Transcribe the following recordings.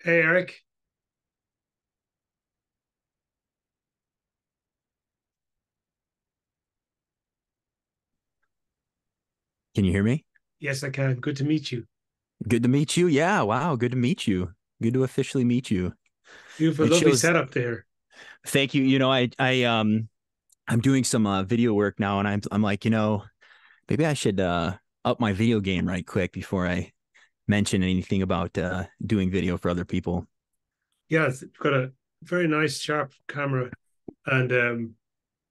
Hey, Eric. Can you hear me? Yes, I can. Good to meet you. Good to meet you. Yeah, wow, good to meet you. Good to officially meet you. You have a It lovely shows. setup there. Thank you. I'm doing some video work now, and I'm like, maybe I should up my video game right quick before I mention anything about doing video for other people. Yes, you've got a very nice, sharp camera, and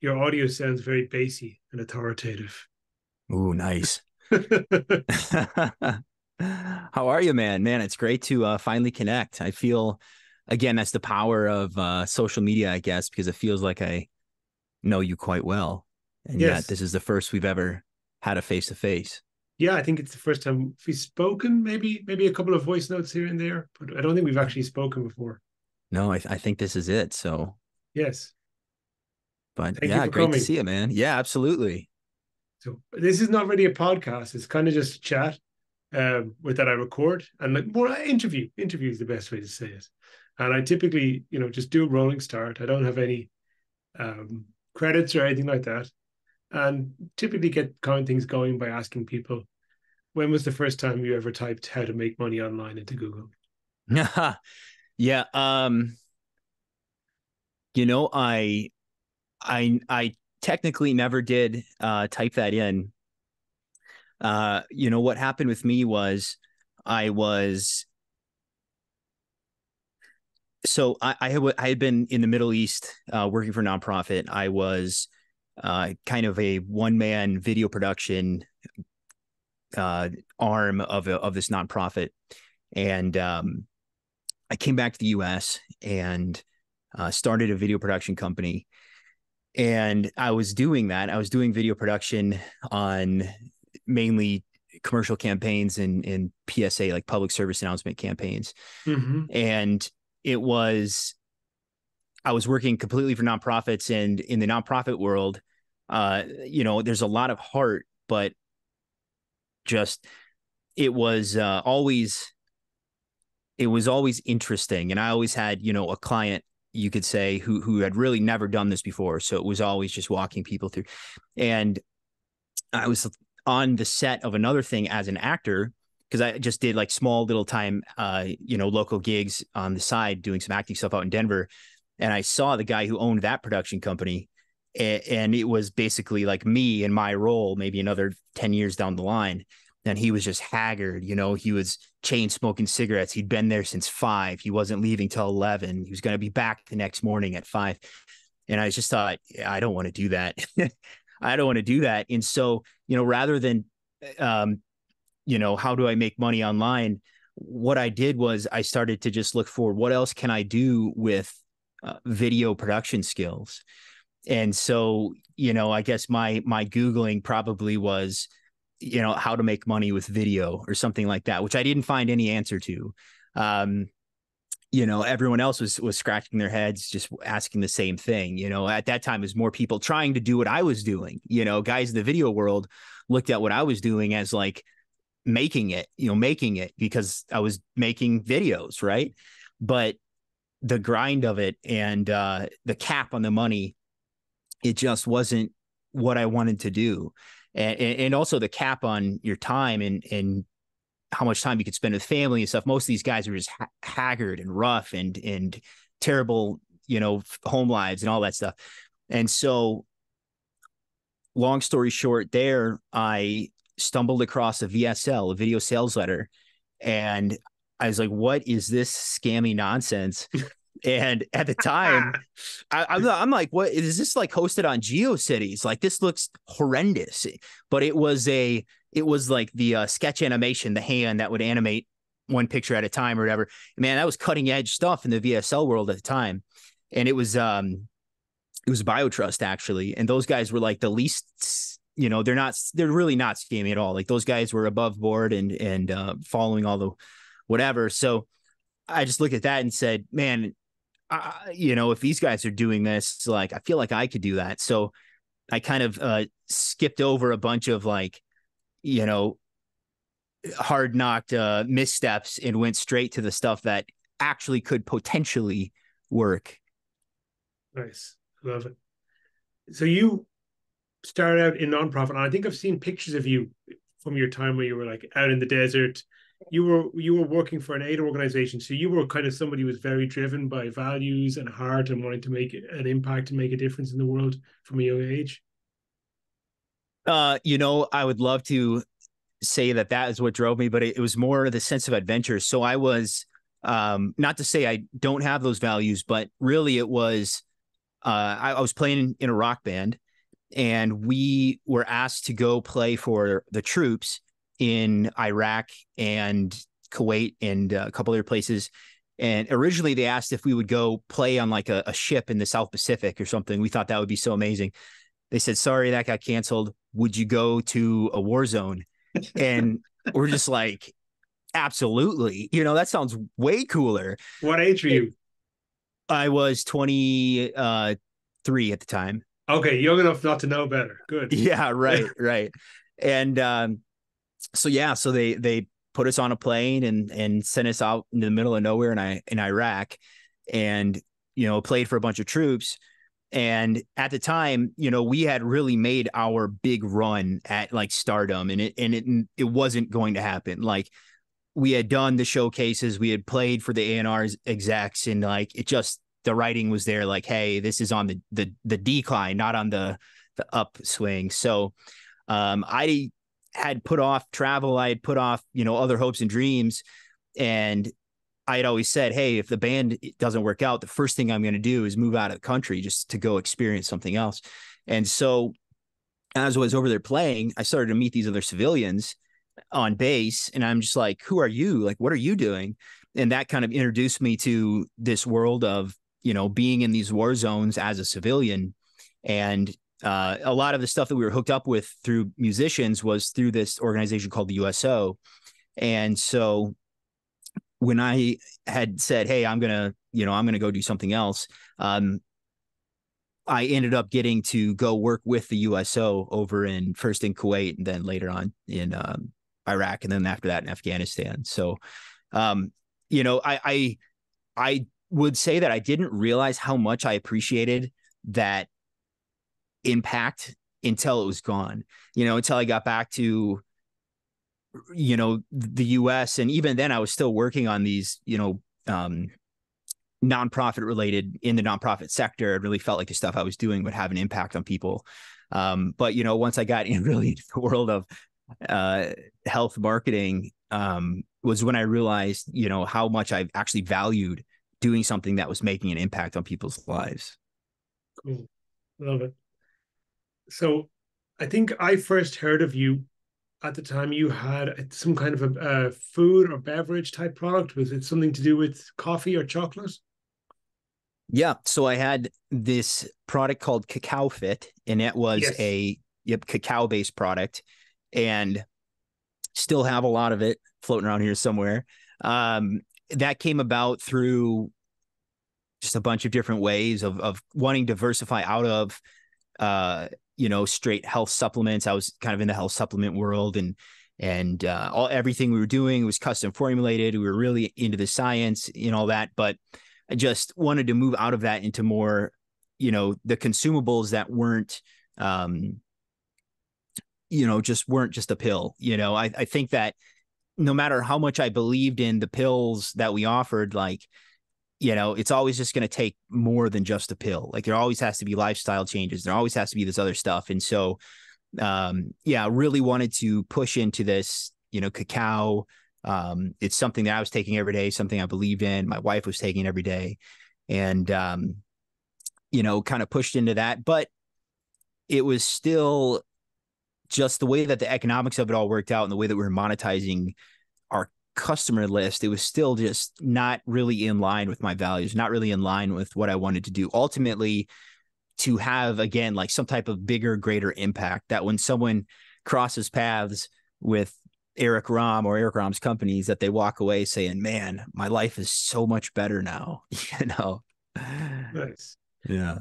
your audio sounds very bassy and authoritative. Ooh, nice. How are you, man? Man, it's great to finally connect. I feel, again, that's the power of social media, I guess, because it feels like I know you quite well. And yet Yes. this is the first we've ever had a face to face. Yeah, I think it's the first time we've spoken, maybe a couple of voice notes here and there, but I don't think we've actually spoken before. No, I think this is it. So, Yes. but Thank you yeah, for great to coming. see you, man. Yeah, absolutely. So this is not really a podcast. It's kind of just a chat with that I record and like more interview. Interview is the best way to say it. And I typically, just do a rolling start. I don't have any credits or anything like that. And typically get kind of things going by asking people, when was the first time you ever typed how to make money online into Google? Yeah, you know, I technically never did type that in. What happened with me was I was I had been in the Middle East working for a nonprofit. I was kind of a one man video production uh, arm of this nonprofit, and I came back to the U.S. and started a video production company. And I was doing that. I was doing video production on mainly commercial campaigns and PSA, like public service announcement campaigns. Mm-hmm. And it was I was working completely for nonprofits, and in the nonprofit world, there's a lot of heart, but just it was always it was always interesting. And I always had, a client, you could say, who had really never done this before. So it was always just walking people through. And I was on the set of another thing as an actor because I just did like small little time local gigs on the side doing some acting stuff out in Denver. And I saw the guy who owned that production company. And it was basically like me in my role, maybe another 10 years down the line. And he was just haggard. He was chain smoking cigarettes. He'd been there since 5. He wasn't leaving till 11. He was going to be back the next morning at 5. And I just thought, I don't want to do that. I don't want to do that. And so, rather than, um, how do I make money online? What I did was I started to just look for what else can I do with video production skills. And so, I guess my Googling probably was, how to make money with video or something like that, which I didn't find any answer to. Um, everyone else was scratching their heads, just asking the same thing. At that time, is more people trying to do what I was doing. Guys in the video world looked at what I was doing as like making it because I was making videos, right? But the grind of it and the cap on the money, it just wasn't what I wanted to do. And also the cap on your time and how much time you could spend with family and stuff. Most of these guys were just haggard and rough and terrible, home lives and all that stuff. And so, long story short, there I stumbled across a VSL, a video sales letter, and I was like, "What is this scammy nonsense?" And at the time, I'm like, what is this like hosted on GeoCities? Like this looks horrendous. But it was like the sketch animation, the hand that would animate one picture at a time or whatever. Man, that was cutting edge stuff in the VSL world at the time. And it was BioTrust actually. And those guys were like the least, they're really not scammy at all. Like those guys were above board and following all the whatever. So I just looked at that and said, man, if these guys are doing this, like I feel like I could do that. So I kind of skipped over a bunch of like, hard knocked missteps and went straight to the stuff that actually could potentially work. Nice. Love it. So you started out in nonprofit, and I think I've seen pictures of you from your time where you were like out in the desert. You were working for an aid organization, so you were kind of somebody who was very driven by values and heart and wanting to make an impact and make a difference in the world from a young age. I would love to say that is what drove me, but it was more the sense of adventure. So I was, not to say I don't have those values, but really it was, I was playing in a rock band, and we were asked to go play for the troops in Iraq and Kuwait and a couple other places. And originally they asked if we would go play on like a ship in the South Pacific or something. We thought that would be so amazing. They said, sorry, that got canceled. Would you go to a war zone? And we're just like, absolutely. That sounds way cooler. What age were you? I was 23 at the time. Okay, young enough not to know better. Good. Yeah, right. And so they put us on a plane and sent us out in the middle of nowhere in Iraq, and played for a bunch of troops. And at the time, we had really made our big run at like stardom, and it wasn't going to happen. Like, we had done the showcases, we had played for the A&R execs, and like the writing was there, like, hey, this is on the decline, not on the upswing. So I had put off travel, I had put off other hopes and dreams, and I had always said, hey, if the band doesn't work out, the first thing I'm going to do is move out of the country just to go experience something else. And so as I was over there playing, I started to meet these other civilians on base, and I'm just like, who are you? Like, what are you doing? And that kind of introduced me to this world of, being in these war zones as a civilian. And a lot of the stuff that we were hooked up with through musicians was through this organization called the USO. And so when I had said, hey, I'm going to go do something else, I ended up getting to go work with the USO over first in Kuwait, and then later on in Iraq, and then after that in Afghanistan. So, I would say that I didn't realize how much I appreciated that impact until it was gone, until I got back to, the US. And even then I was still working on these, nonprofit related in the nonprofit sector. It really felt like the stuff I was doing would have an impact on people. But, once I got really into the world of health marketing, was when I realized, how much I actually valued doing something that was making an impact on people's lives. Cool. Love it. So I think I first heard of you at the time you had some kind of a food or beverage type product. Was it something to do with coffee or chocolate? Yeah. So I had this product called Cacao Fit, and it was Yes. a cacao based product, and still have a lot of it floating around here somewhere. That came about through just a bunch of different ways of wanting to diversify out of, straight health supplements. I was kind of in the health supplement world, and everything we were doing was custom formulated. We were really into the science and all that, but I just wanted to move out of that into more, the consumables that weren't, just weren't just a pill. I think that no matter how much I believed in the pills that we offered, like, it's always just going to take more than just a pill. Like, there always has to be lifestyle changes. There always has to be this other stuff. And so, really wanted to push into this, cacao. It's something that I was taking every day, something I believed in. My wife was taking every day, and, kind of pushed into that. But it was still just the way that the economics of it all worked out, and the way that we were monetizing our customer list, it was still just not really in line with my values, not really in line with what I wanted to do. Ultimately, to have, again, like some type of bigger, greater impact, that when someone crosses paths with Eric Raum or Eric Raum's companies, that they walk away saying, man, my life is so much better now. Nice. Yeah.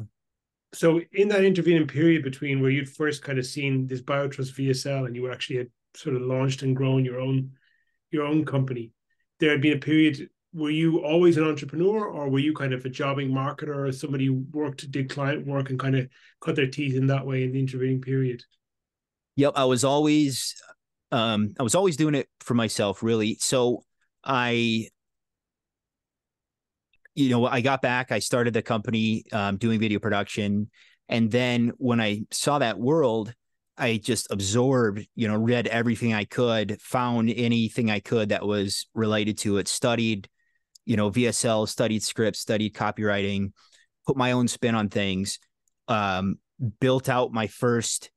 So in that intervening period between where you'd first kind of seen this BioTrust VSL and you actually had sort of launched and grown your own company, there had been a period were you always an entrepreneur, or were you kind of a jobbing marketer, or somebody who did client work and kind of cut their teeth in that way in the intervening period? Yep, I was always doing it for myself, really. So I, I got back, I started the company doing video production. And then when I saw that world, I just absorbed, read everything I could, found anything I could that was related to it, studied, VSL, studied scripts, studied copywriting, put my own spin on things, um, built out my first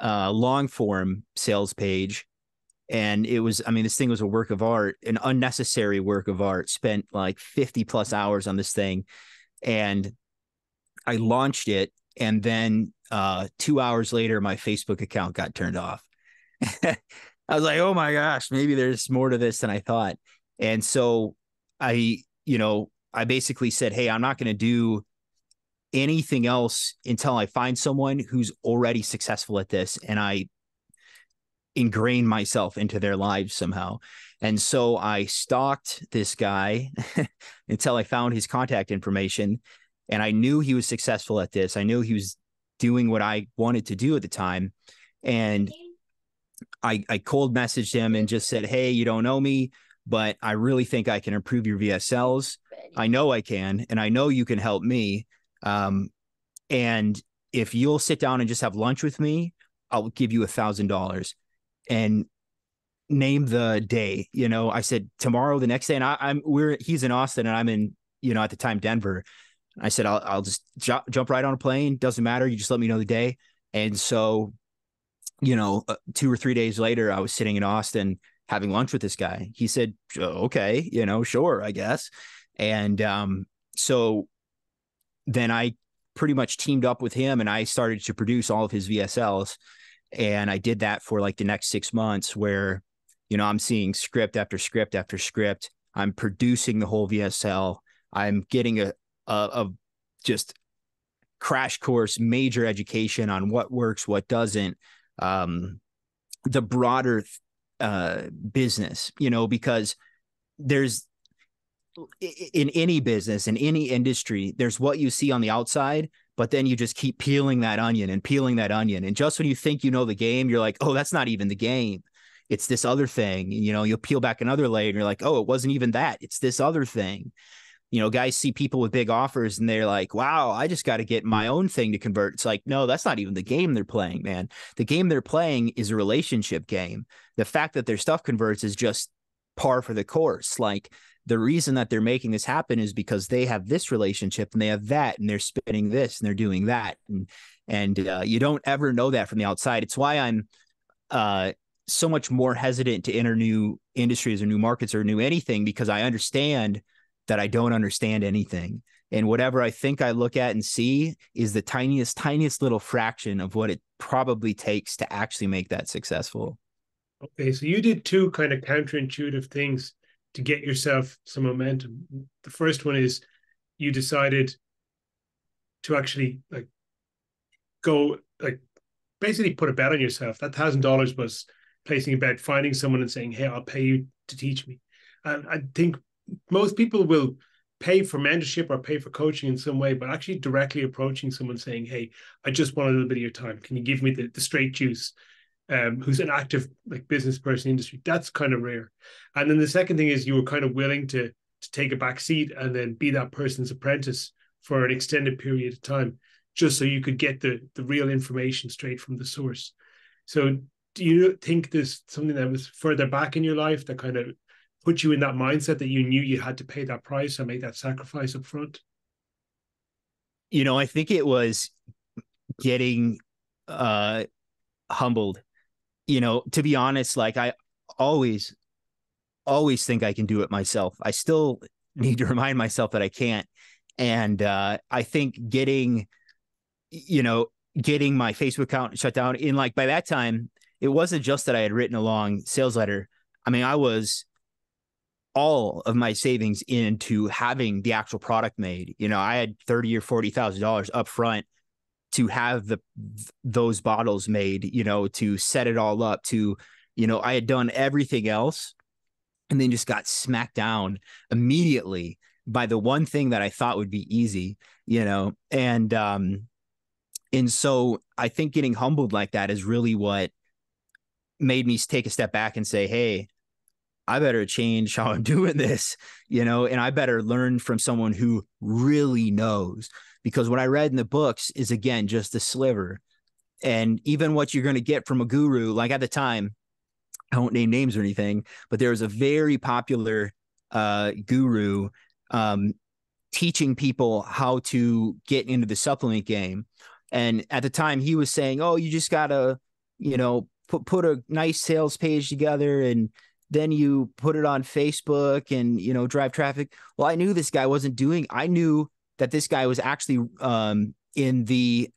long form sales page. And it was, I mean, this thing was a work of art, an unnecessary work of art. Spent like 50 plus hours on this thing. And I launched it. And then 2 hours later, my Facebook account got turned off. I was like, oh my gosh, maybe there's more to this than I thought. And so I, I basically said, hey, I'm not going to do anything else until I find someone who's already successful at this. And I ingrain myself into their lives somehow. And so I stalked this guy until I found his contact information. And I knew he was successful at this. I knew he was doing what I wanted to do at the time. And I cold messaged him and just said, hey, you don't know me, but I really think I can improve your VSLs. I know I can, and I know you can help me. And if you'll sit down and just have lunch with me, I'll give you $1,000. And name the day. I said tomorrow, the next day, and he's in Austin and I'm in, at the time, Denver. I said, I'll just jump right on a plane. Doesn't matter. You just let me know the day. And so, 2 or 3 days later, I was sitting in Austin having lunch with this guy. He said, okay, sure, I guess. And so then I pretty much teamed up with him and I started to produce all of his VSLs. And I did that for like the next 6 months where, I'm seeing script after script after script. I'm producing the whole VSL. I'm getting a just crash course, major education on what works, what doesn't, the broader business, because there's in any business, in any industry, there's what you see on the outside, but then you just keep peeling that onion and peeling that onion. And just when you think you know the game, you're like, oh, that's not even the game. It's this other thing. You'll peel back another layer and you're like, oh, it wasn't even that. It's this other thing. Guys see people with big offers and they're like, wow, I just got to get my own thing to convert. It's like, no, that's not even the game they're playing, man. The game they're playing is a relationship game. The fact that their stuff converts is just par for the course. Like, the reason that they're making this happen is because they have this relationship and they have that, and they're spinning this and they're doing that. And you don't ever know that from the outside. It's why I'm so much more hesitant to enter new industries or new markets or new anything, because I understand that I don't understand anything. And whatever I think I look at and see is the tiniest little fraction of what it probably takes to actually make that successful. Okay, so you did two kind of counterintuitive things to get yourself some momentum. The first one is you decided to actually go basically put a bet on yourself. That $1,000 was placing a bet, finding someone and saying, hey, I'll pay you to teach me. And I think most people will pay for mentorship or pay for coaching in some way, but actually directly approaching someone saying, hey, I just want a little bit of your time. Can you give me the straight juice? Who's an active business person industry. That's kind of rare. And then the second thing is you were kind of willing to take a back seat and then be that person's apprentice for an extended period of time, just so you could get the real information straight from the source. So do you think there's something that was further back in your life that kind of put you in that mindset that you knew you had to pay that price or make that sacrifice up front? I think it was getting humbled. To be honest, like, I always think I can do it myself. I still need to remind myself that I can't. And I think getting my Facebook account shut down by that time, it wasn't just that I had written a long sales letter. I mean, I was all of my savings into having the actual product made. I had $30,000 or $40,000 up front to have those bottles made, to set it all up, to, I had done everything else and then just got smacked down immediately by the one thing that I thought would be easy, and so I think getting humbled like that is really what made me take a step back and say, hey, I better change how I'm doing this, and I better learn from someone who really knows, because what I read in the books is, again, just a sliver. And even what you're going to get from a guru, like at the time, I won't name names or anything, but there was a very popular guru um, teaching people how to get into the supplement game. And at the time he was saying, oh, you just got to, put a nice sales page together, and then you put it on Facebook and, drive traffic. Well, I knew this guy I knew that this guy was actually in the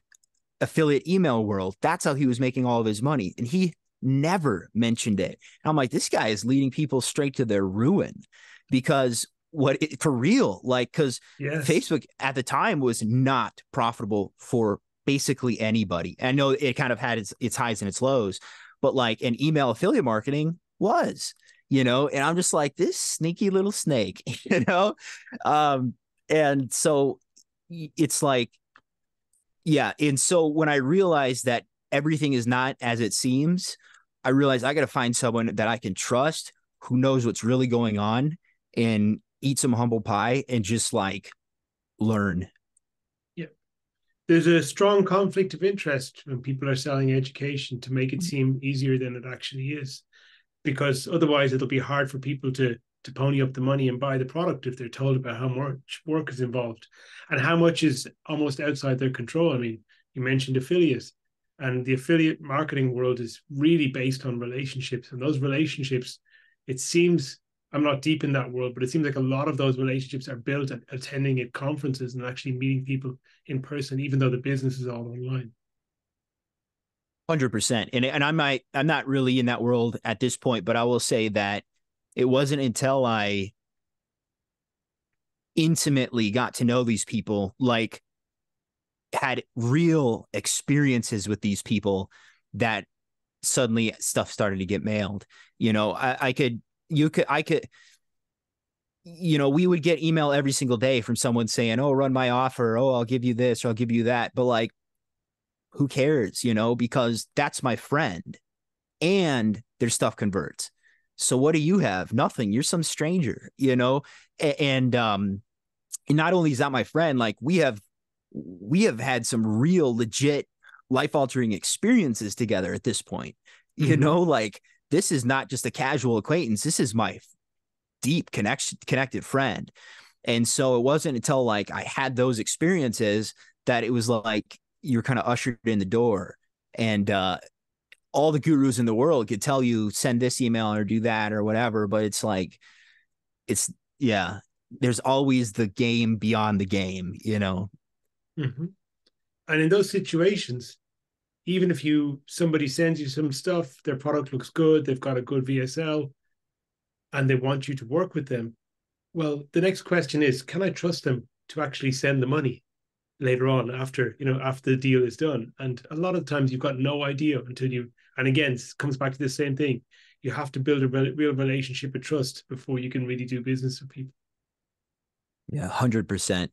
affiliate email world. That's how he was making all of his money. And he never mentioned it. And I'm like, this guy is leading people straight to their ruin, because for real, like, because Yes. Facebook at the time was not profitable for basically anybody. I know it kind of had its highs and its lows, but like an email affiliate marketing was, and I'm just like, this sneaky little snake, and so it's like, yeah. And so when I realized that everything is not as it seems, I realized I got to find someone that I can trust, who knows what's really going on, and eat some humble pie and just like learn. Yeah. There's a strong conflict of interest when people are selling education to make it seem easier than it actually is, because otherwise it'll be hard for people to pony up the money and buy the product if they're told about how much work is involved and how much is almost outside their control. I mean, you mentioned affiliates, and the affiliate marketing world is really based on relationships, and those relationships, it seems, I'm not deep in that world, but it seems like a lot of those relationships are built at attending at conferences and actually meeting people in person, even though the business is all online. 100%. And I'm not really in that world at this point, but I will say that it wasn't until I intimately got to know these people, like had real experiences with these people, that suddenly stuff started to get mailed. I could, I could, we would get email every single day from someone saying, oh, run my offer. Oh, I'll give you this, or I'll give you that. But like, who cares, because that's my friend, and their stuff converts. So what do you have? Nothing. You're some stranger, and not only is that my friend, like we have had some real legit life altering experiences together at this point. Mm-hmm. Like, this is not just a casual acquaintance. This is my deep connected friend. And so it wasn't until like I had those experiences that it was like you're kind of ushered in the door. And all the gurus in the world could tell you, send this email or do that or whatever, but it's like, it's, yeah, there's always the game beyond the game. Mm-hmm. And in those situations, even if somebody sends you some stuff, their product looks good, they've got a good VSL, and they want you to work with them, well, the next question is, can I trust them to actually send the money later on, after the deal is done? And a lot of times you've got no idea until and again, it comes back to the same thing. You have to build a real relationship of trust before you can really do business with people. Yeah, 100%.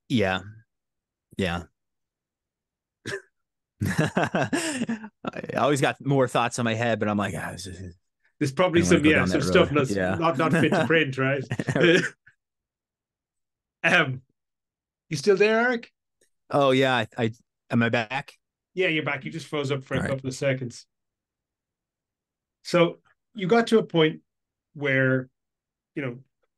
Yeah, yeah. I always got more thoughts in my head, but I'm like, There's I probably don't want to some, go yeah, down some that stuff road. that's Yeah. not fit to print, right? um, you still there, Eric? Oh yeah, I am I back? Yeah, you're back. You just froze up for a All right. couple of seconds. So you got to a point where, you know,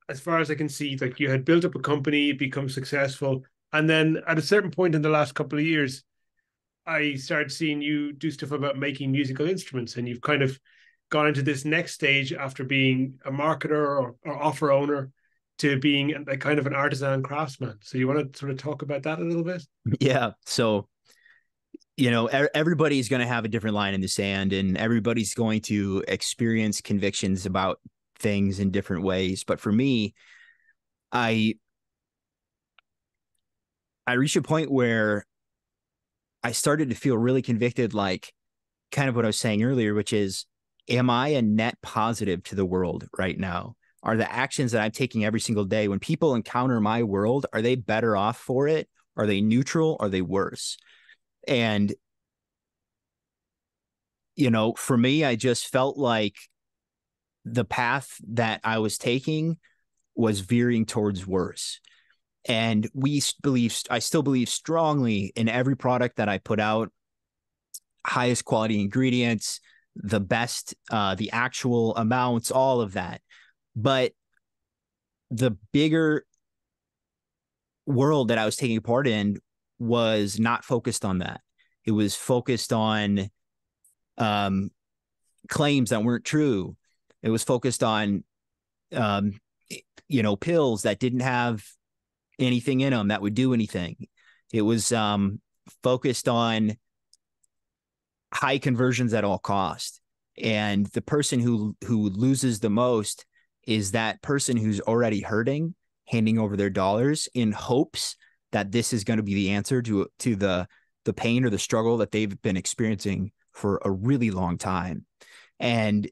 as far as I can see, like you had built up a company, become successful, and then at a certain point in the last couple of years, I started seeing you do stuff about making musical instruments, and you've kind of gone into this next stage after being a marketer or offer owner to being a kind of an artisan craftsman. So you want to sort of talk about that a little bit? Yeah. So, everybody's going to have a different line in the sand, and everybody's going to experience convictions about things in different ways. But for me, I I reached a point where I started to feel really convicted, like kind of what I was saying earlier, which is am I a net positive to the world right now? Are the actions that I'm taking every single day, when people encounter my world, are they better off for it? Are they neutral? Are they worse? And, for me, I just felt like the path that I was taking was veering towards worse. And I still believe strongly in every product that I put out, highest quality ingredients, the best, the actual amounts, all of that. But the bigger world that I was taking part in was not focused on that. It was focused on claims that weren't true. It was focused on, pills that didn't have anything in them that would do anything. It was focused on high conversions at all cost. And the person who loses the most is that person who's already hurting, handing over their dollars in hopes that this is going to be the answer to the pain or the struggle that they've been experiencing for a really long time. And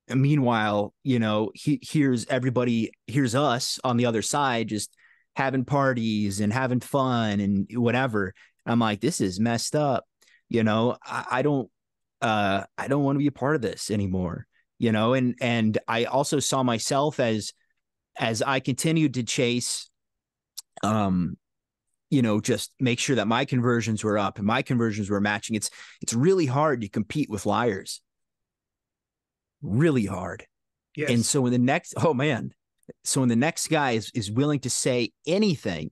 meanwhile, here's us on the other side, just having parties and having fun and whatever. I'm like, this is messed up. I don't want to be a part of this anymore, and I also saw myself as I continued to chase, just make sure that my conversions were up and my conversions were matching. It's really hard to compete with liars. Really hard. Yes. And so when the next guy is willing to say anything,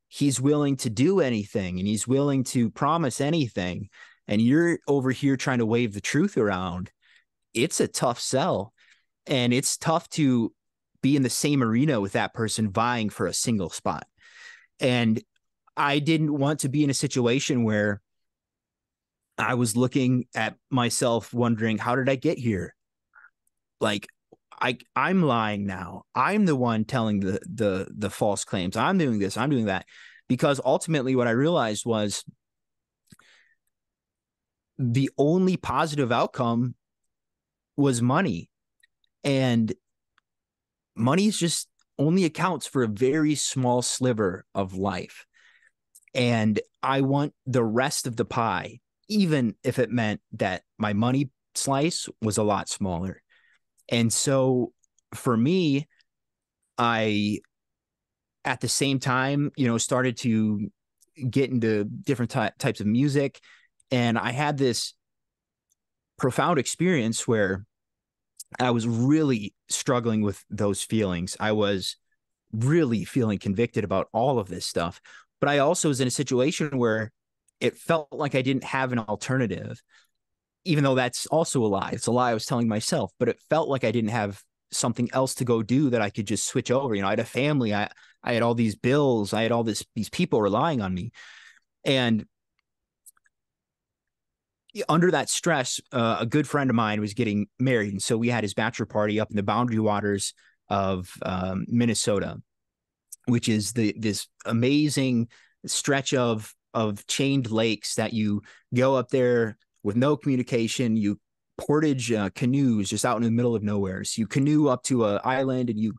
he's willing to do anything, and he's willing to promise anything, and you're over here trying to wave the truth around, it's a tough sell. And it's tough to be in the same arena with that person vying for a single spot. And I didn't want to be in a situation where I was looking at myself wondering, how did I get here? Like, I'm lying now. I'm the one telling the false claims. I'm doing this. I'm doing that. Because ultimately what I realized was the only positive outcome was money. And money is just only accounts for a very small sliver of life. And I want the rest of the pie, even if it meant that my money slice was a lot smaller. And so for me, I, at the same time, started to get into different types of music. And I had this profound experience where I was really struggling with those feelings. I was really feeling convicted about all of this stuff. But I also was in a situation where it felt like I didn't have an alternative, even though that's also a lie. It's a lie I was telling myself, but it felt like I didn't have something else to go do that I could just switch over. I had a family. I had all these bills. I had all these people relying on me. And under that stress, a good friend of mine was getting married. And so we had his bachelor party up in the boundary waters of Minnesota, which is this amazing stretch of chained lakes that you go up there with no communication. You portage canoes just out in the middle of nowhere. So you canoe up to an island, and you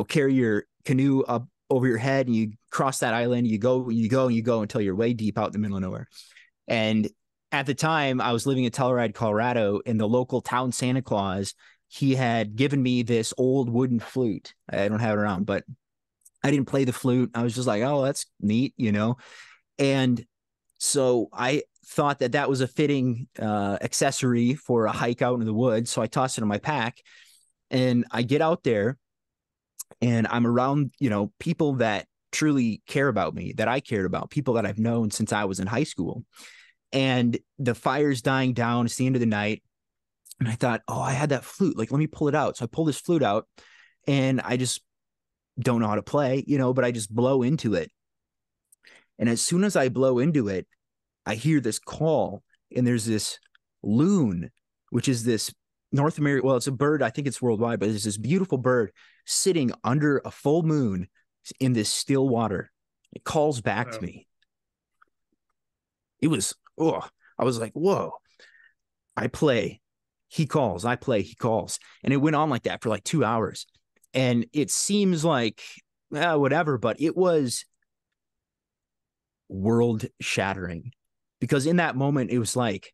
carry your canoe up over your head, and you cross that island. You go until you're way deep out in the middle of nowhere. And at the time, I was living in Telluride, Colorado, and the local town Santa Claus, he had given me this old wooden flute. I don't have it around, but I didn't play the flute. I was just like, oh, that's neat, And so I thought that was a fitting accessory for a hike out in the woods. So I tossed it in my pack, and I get out there, and I'm around, people that truly care about me, that I cared about, people that I've known since I was in high school. And the fire's dying down. It's the end of the night. And I thought, oh, I had that flute. Like, let me pull it out. So I pull this flute out, and I just don't know how to play, but I just blow into it. And as soon as I blow into it, I hear this call, and there's this loon, which is this North American, well, it's a bird. I think it's worldwide, but it's this beautiful bird sitting under a full moon in this still water. It calls back to me. It was, I was like, whoa. I play He calls, I play, he calls. And it went on like that for like 2 hours. And it seems like whatever, but it was world shattering, because in that moment, it was like,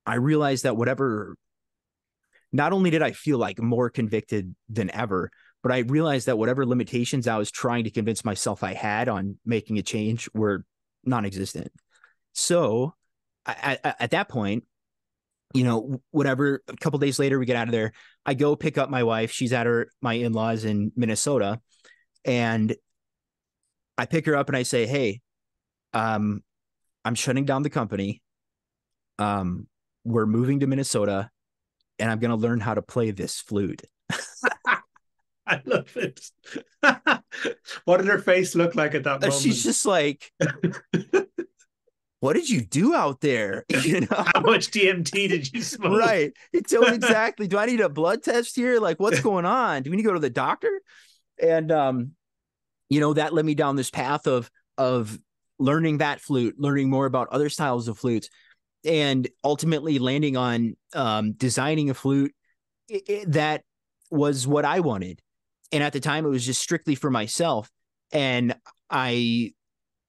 I realized that whatever, not only did I feel like more convicted than ever, but I realized that whatever limitations I was trying to convince myself I had on making a change were non-existent. So at that point, whatever, a couple days later, we get out of there. I go pick up my wife. She's at my in-laws in Minnesota. And I pick her up and I say, hey, I'm shutting down the company. We're moving to Minnesota and I'm going to learn how to play this flute. I love it. What did her face look like at that moment? She's just like, what did you do out there? How much DMT did you smoke? Right. Exactly. Do I need a blood test here? Like, what's going on? Do we need to go to the doctor? And, that led me down this path of learning that flute, learning more about other styles of flutes, and ultimately landing on designing a flute that was what I wanted. And at the time, it was just strictly for myself. And I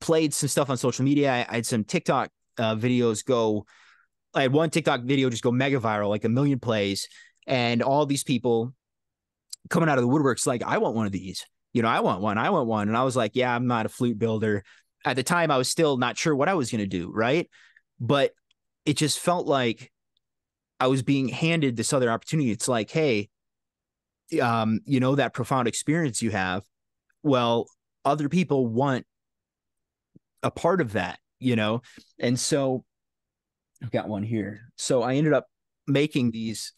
played some stuff on social media. I had some TikTok videos go. I had one TikTok video just go mega viral, like 1 million plays. And all these people coming out of the woodworks, like, I want one of these. I want one. And I was like, yeah, I'm not a flute builder. At the time, I was still not sure what I was going to do. Right. But it just felt like I was being handed this other opportunity. It's like, hey, that profound experience you have. Well, other people want a part of that, And so I've got one here. So I ended up making these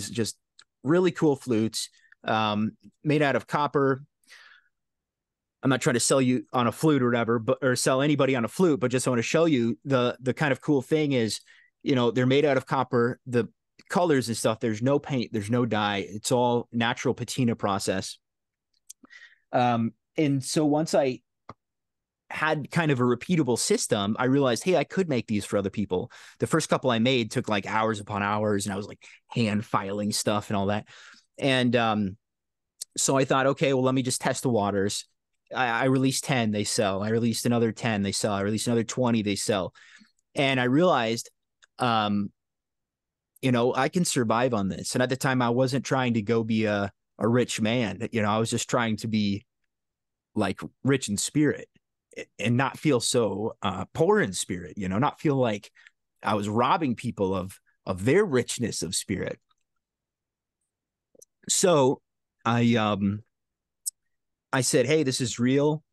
just really cool flutes, made out of copper. I'm not trying to sell you on a flute or whatever, or sell anybody on a flute, but just want to show you the kind of cool thing is, they're made out of copper. The colors and stuff, there's no paint, there's no dye. It's all natural patina process. And so once I had kind of a repeatable system, I realized, hey, I could make these for other people. The first couple I made took like hours upon hours, and I was like hand filing stuff and all that. And so I thought, okay, well, let me just test the waters. I released 10, they sell. I released another 10, they sell. I released another 20, they sell. And I realized, I can survive on this. And at the time, I wasn't trying to go be a rich man. I was just trying to be like rich in spirit and not feel so poor in spirit, not feel like I was robbing people of their richness of spirit. So I said, hey, this is real.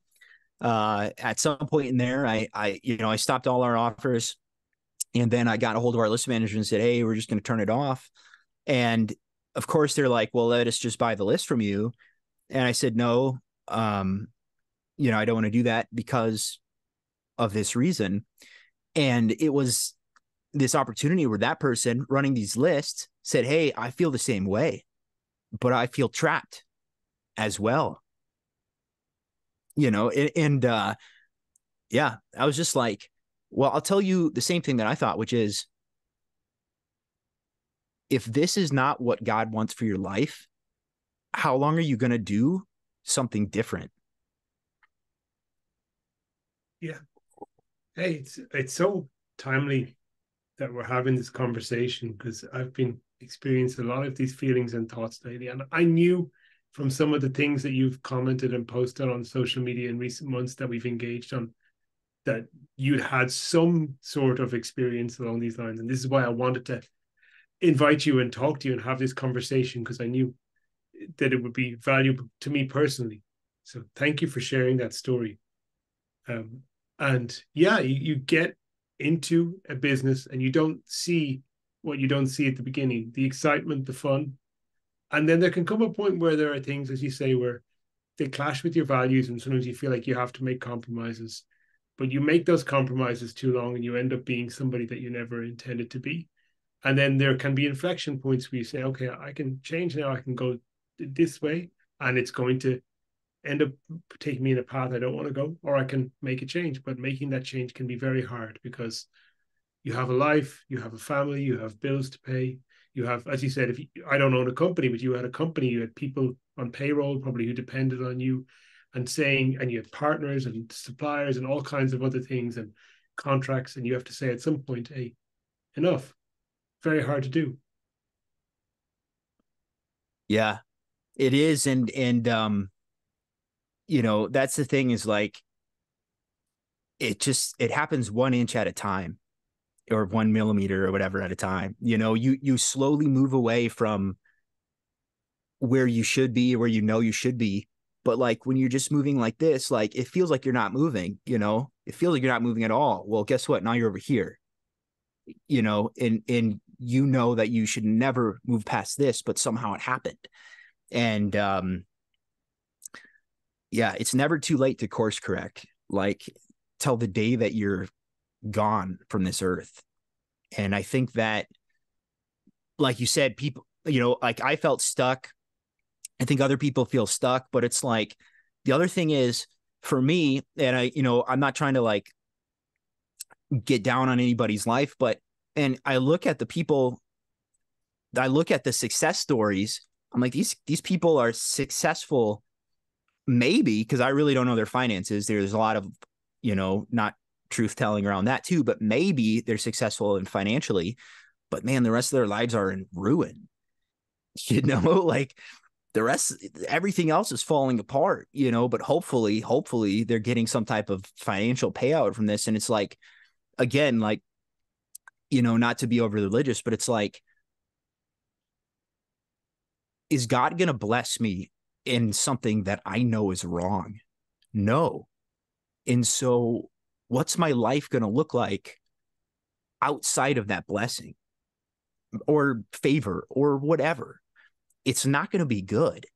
At some point in there, I stopped all our offers, and then I got a hold of our list manager and said, hey, we're just going to turn it off. And of course they're like, well, let us just buy the list from you. And I said, no, I don't want to do that because of this reason. And it was this opportunity where that person running these lists said, hey, I feel the same way, but I feel trapped as well. I was just like, well, I'll tell you the same thing that I thought, which is, if this is not what God wants for your life, how long are you going to do something different? Yeah. Hey, it's so timely that we're having this conversation, because I've been experiencing a lot of these feelings and thoughts lately. And I knew from some of the things that you've commented and posted on social media in recent months that we've engaged on, that you'd had some sort of experience along these lines. And this is why I wanted to invite you and talk to you and have this conversation, because I knew that it would be valuable to me personally. So thank you for sharing that story. And yeah, you get into a business and you don't see what you don't see at the beginning, the excitement, the fun. And then there can come a point where there are things, as you say, where they clash with your values, and sometimes you feel like you have to make compromises. But you make those compromises too long and you end up being somebody that you never intended to be. And then there can be inflection points where you say, okay, I can change now. I can go this way, and it's going to end up taking me in a path I don't want to go, or I can make a change. But making that change can be very hard, because You have a life, you have a family, you have bills to pay. You have, as you said, I don't own a company, but you had a company, you had people on payroll probably who depended on you, and you had partners and suppliers and all kinds of other things and contracts, and you have to say at some point, hey, enough. Very hard to do. Yeah, it is. And that's the thing, is like, it happens 1 inch at a time, or 1 millimeter or whatever at a time. You slowly move away from where you should be, or where you should be. But like, when you're just moving like this, like, it feels like you're not moving, it feels like you're not moving at all. Well, guess what? Now you're over here, and that you should never move past this, but somehow it happened. And yeah, it's never too late to course correct, like, till the day that you're gone from this earth. And I think that, like you said, people, like, I felt stuck. I think other people feel stuck, but it's like, the other thing is, for me, and I'm not trying to like get down on anybody's life, and I look at the success stories. I'm like, these people are successful, maybe because I really don't know their finances. There's a lot of, not truth telling around that too, but maybe they're successful and financially, but man, the rest of their lives are in ruin, like, everything else is falling apart, but hopefully they're getting some type of financial payout from this. And it's like, again, like, not to be over religious, but it's like, is God going to bless me in something that I know is wrong? No. And so what's my life going to look like outside of that blessing or favor or whatever? It's not going to be good.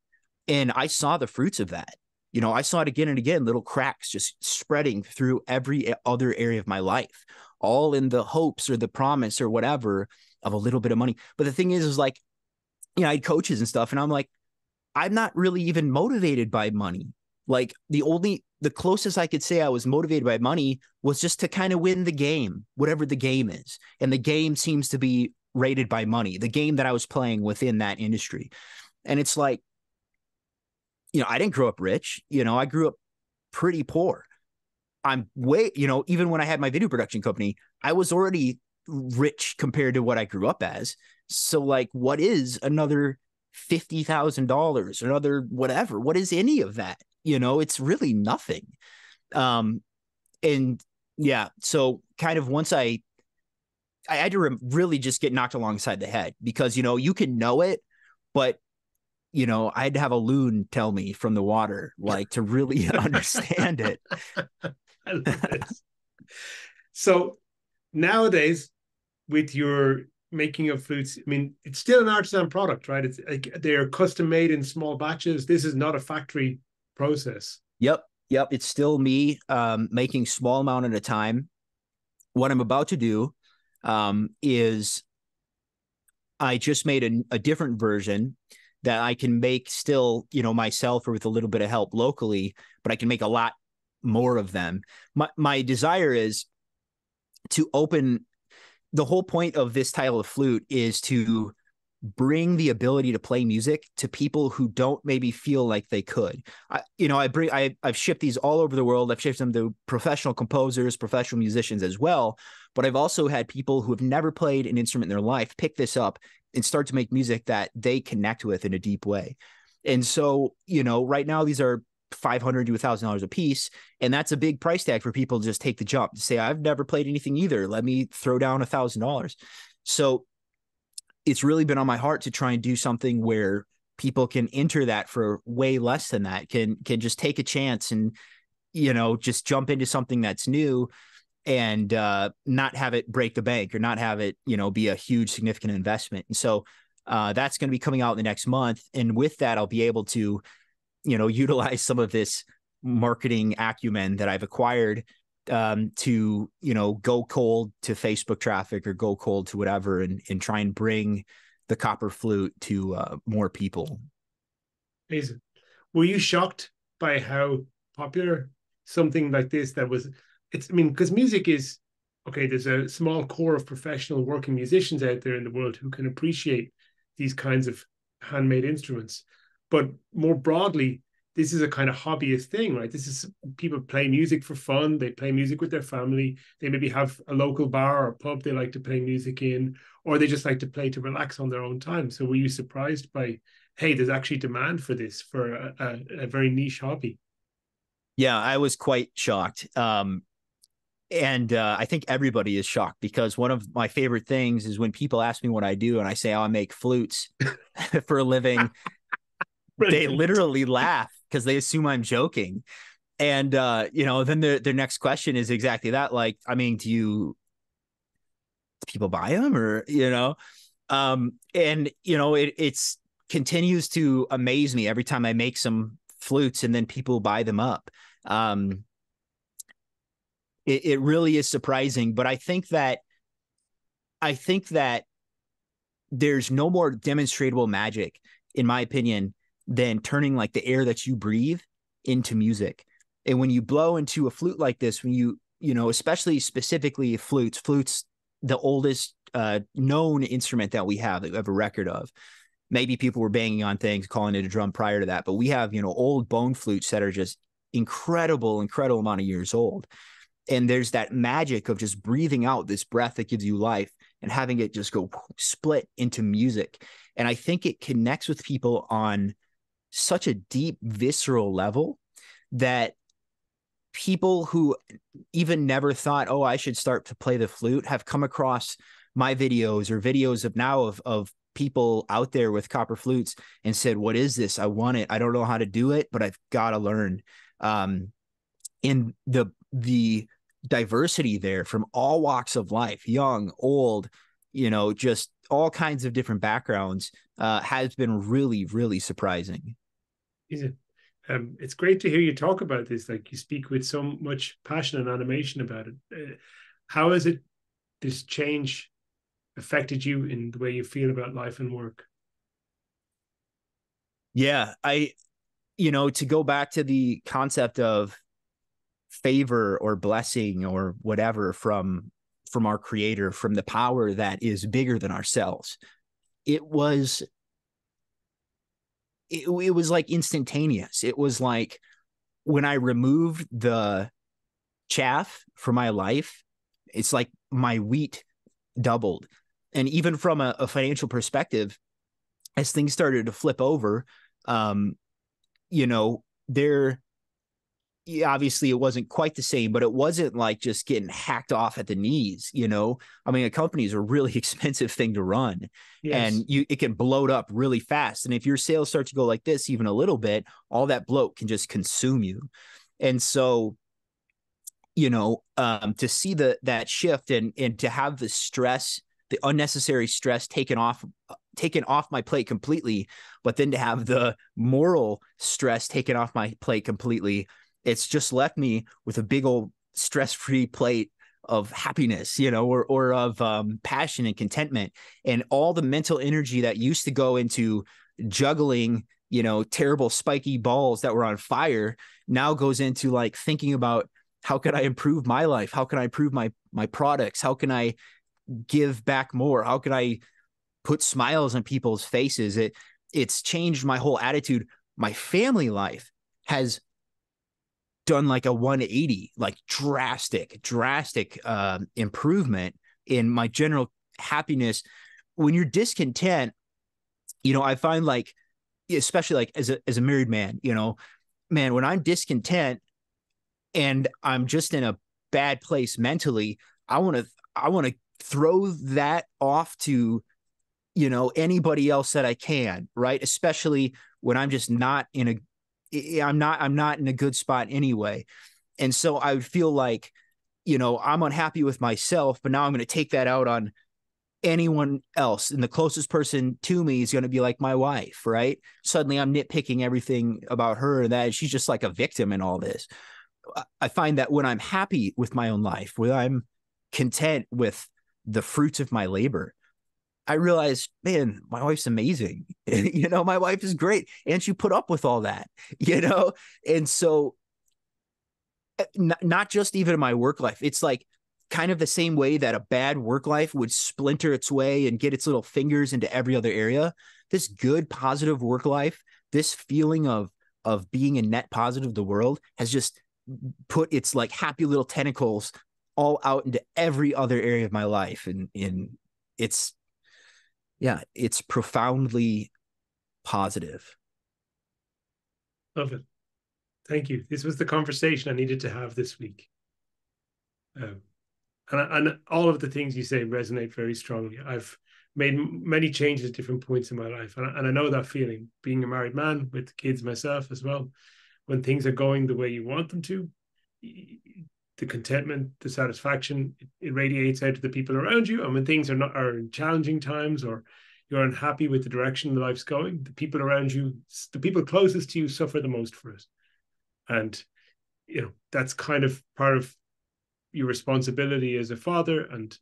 And I saw the fruits of that. I saw it again and again, little cracks just spreading through every other area of my life, all in the hopes or the promise or whatever of a little bit of money. But the thing is like, I had coaches and stuff, and I'm like, I'm not really even motivated by money. Like, the closest I could say I was motivated by money was just to kind of win the game, whatever the game is. And the game seems to be rated by money, the game that I was playing within that industry. And it's like, I didn't grow up rich. I grew up pretty poor. I'm way, even when I had my video production company, I was already rich compared to what I grew up as. So like, what is another $50,000, another whatever? What is any of that? It's really nothing. And yeah, so kind of once I had to really just get knocked alongside the head, because, you can know it, but, I had to have a loon tell me from the water, like, to really understand it. I love this. So nowadays, with your making of flutes, I mean, it's still an artisan product, right? It's like they're custom made in small batches. This is not a factory process. Yep. It's still me making small amount at a time. What I'm about to do is I just made a different version that I can make still, myself or with a little bit of help locally, but I can make a lot more of them. My desire is to open. The whole point of this title of flute is to bring the ability to play music to people who don't maybe feel like they could. I've shipped these all over the world. I've shipped them to professional composers, professional musicians as well. But I've also had people who have never played an instrument in their life pick this up and start to make music that they connect with in a deep way. And so, right now these are $500 to $1,000 a piece. And that's a big price tag for people to just take the jump to say, I've never played anything either. Let me throw down $1,000. So it's really been on my heart to try and do something where people can enter that for way less than that, can just take a chance and, just jump into something that's new and not have it break the bank or not have it, be a huge significant investment. And so that's going to be coming out in the next month. And with that, I'll be able to, utilize some of this marketing acumen that I've acquired to, go cold to Facebook traffic or go cold to whatever, and try and bring the copper flute to more people. Amazing. Were you shocked by how popular something like this that was? It's, I mean, because music is okay, there's a small core of professional working musicians out there in the world who can appreciate these kinds of handmade instruments. But more broadly, this is a kind of hobbyist thing, right? This is people play music for fun. They play music with their family. They maybe have a local bar or pub they like to play music in, or they just like to play to relax on their own time. So were you surprised by, hey, there's actually demand for this for a very niche hobby? Yeah, I was quite shocked. And I think everybody is shocked, because one of my favorite things is when people ask me what I do and I say, oh, I make flutes for a living. They Brilliant. literally laugh because they assume I'm joking. And, then their next question is exactly that. Like, I mean, do people buy them, or, it's continues to amaze me every time I make some flutes and then people buy them up. It really is surprising, but I think that there's no more demonstrable magic, in my opinion, than turning like the air that you breathe into music. And when you blow into a flute like this, when especially specifically flutes, the oldest known instrument that we have a record of. Maybe people were banging on things, calling it a drum prior to that, but we have, old bone flutes that are just incredible amount of years old. And there's that magic of just breathing out this breath that gives you life and having it just go split into music. And I think it connects with people on such a deep, visceral level that people who even never thought, oh, I should start to play the flute, have come across my videos or videos of people out there with copper flutes and said, what is this? I want it. I don't know how to do it, but I've got to learn. In the diversity there from all walks of life, young, old, just all kinds of different backgrounds, has been really, really surprising. It's great to hear you talk about this. Like, you speak with so much passion and animation about it. How has this change affected you in the way you feel about life and work? Yeah, to go back to the concept of favor or blessing or whatever from our creator, from the power that is bigger than ourselves, it was like instantaneous. It was like when I removed the chaff from my life, it's like my wheat doubled. And even from a financial perspective, as things started to flip over, there, obviously it wasn't quite the same, but it wasn't like just getting hacked off at the knees. I mean, a company is a really expensive thing to run. Yes. And it can bloat up really fast. And if your sales start to go like this, even a little bit, all that bloat can just consume you. And so, to see that shift and to have the stress, the unnecessary stress taken off my plate completely, but then to have the moral stress taken off my plate completely, it's just left me with a big old stress-free plate of happiness, or of passion and contentment. And all the mental energy that used to go into juggling, terrible spiky balls that were on fire, now goes into like thinking about, how can I improve my life? How can I improve my products? How can I give back more? How can I put smiles on people's faces? It's changed my whole attitude. My family life has done like a 180, like drastic improvement in my general happiness. When you're discontent, I find, like, especially like as a married man, man, when I'm discontent and I'm just in a bad place mentally, I want to throw that off to, anybody else that I can, right? Especially when I'm just not in I'm not in a good spot anyway. And so I would feel like, I'm unhappy with myself, but now I'm going to take that out on anyone else. And the closest person to me is going to be like my wife, right? Suddenly I'm nitpicking everything about her, and that she's just like a victim in all this. I find that when I'm happy with my own life, when I'm content with the fruits of my labor, I realized, man, my wife's amazing. My wife is great. And she put up with all that, And so not just even in my work life, it's like kind of the same way that a bad work life would splinter its way and get its little fingers into every other area. This good, positive work life, this feeling of being a net positive of the world has just put its like happy little tentacles all out into every other area of my life. And it's profoundly positive. Love it. Thank you. This was the conversation I needed to have this week. And all of the things you say resonate very strongly. I've made many changes at different points in my life. And I know that feeling, being a married man with kids myself as well. When things are going the way you want them to, the contentment, the satisfaction, it radiates out to the people around you. And when things are in challenging times, or you're unhappy with the direction life's going, the people around you, the people closest to you, suffer the most for it. And that's kind of part of your responsibility as a father, and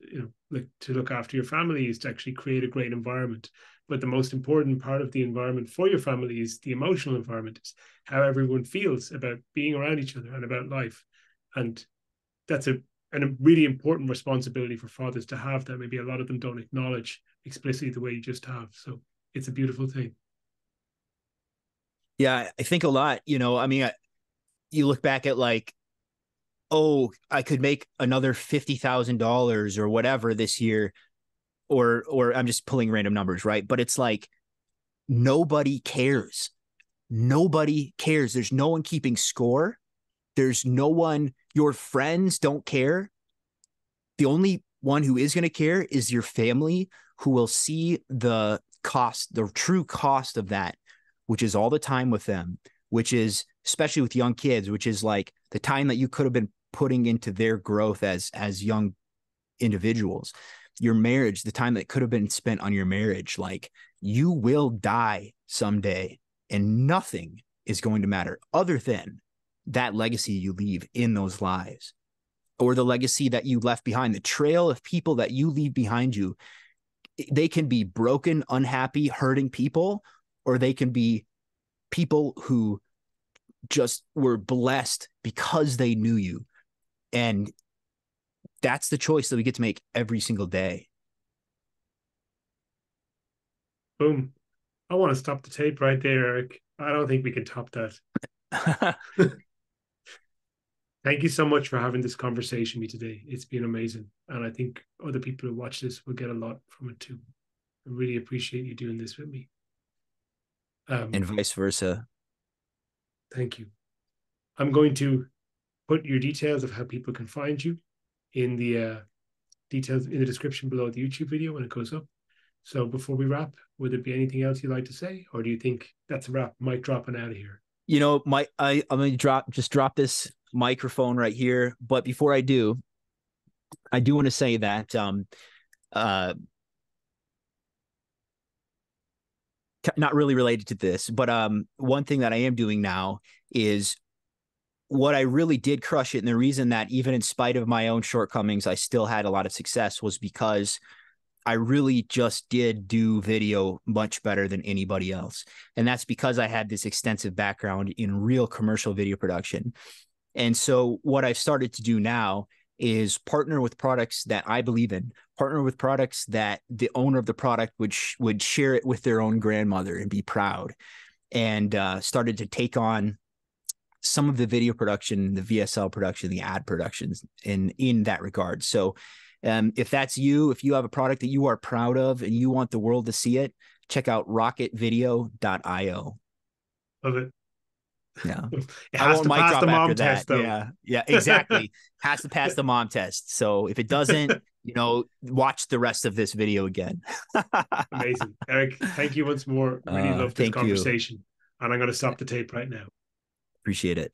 like to look after your family is to actually create a great environment. But the most important part of the environment for your family is the emotional environment, is how everyone feels about being around each other and about life. And that's a really important responsibility for fathers to have, that maybe a lot of them don't acknowledge explicitly the way you just have. So it's a beautiful thing. Yeah, I think a lot, I mean, you look back at like, oh, I could make another $50,000 or whatever this year, or I'm just pulling random numbers, right? But it's like, nobody cares. Nobody cares. There's no one keeping score. There's no one, your friends don't care. The only one who is going to care is your family, who will see the cost, the true cost of that, which is all the time with them, which is, especially with young kids, which is like the time that you could have been putting into their growth as young individuals. Your marriage, the time that could have been spent on your marriage, like, you will die someday and nothing is going to matter other than that legacy you leave in those lives, or the legacy that you left behind, the trail of people that you leave behind you. They can be broken, unhappy, hurting people, or they can be people who just were blessed because they knew you. And that's the choice that we get to make every single day. Boom. I want to stop the tape right there, Eric. I don't think we can top that. Thank you so much for having this conversation with me today. It's been amazing. And I think other people who watch this will get a lot from it too. I really appreciate you doing this with me. And vice versa. Thank you. I'm going to put your details of how people can find you in the details in the description below the YouTube video when it goes up. So before we wrap, would there be anything else you'd like to say? Or do you think that's a wrap? Mic dropping out of here. I'm going to drop this microphone right here. But before I do want to say that not really related to this, but one thing that I am doing now is what I really did crush it. And the reason that even in spite of my own shortcomings, I still had a lot of success was because I really just did do video much better than anybody else. And that's because I had this extensive background in real commercial video production. And so what I've started to do now is partner with products that I believe in, partner with products that the owner of the product would share it with their own grandmother and be proud, and started to take on some of the video production, the VSL production, the ad productions in that regard. So if that's you, if you have a product that you are proud of and you want the world to see it, check out rocketvideo.io. Love it. Yeah. It has to pass the mom test, though. Yeah, exactly. Has to pass the mom test. So if it doesn't, watch the rest of this video again. Amazing. Eric, thank you once more. Really loved this conversation. You. And I'm going to stop the tape right now. Appreciate it.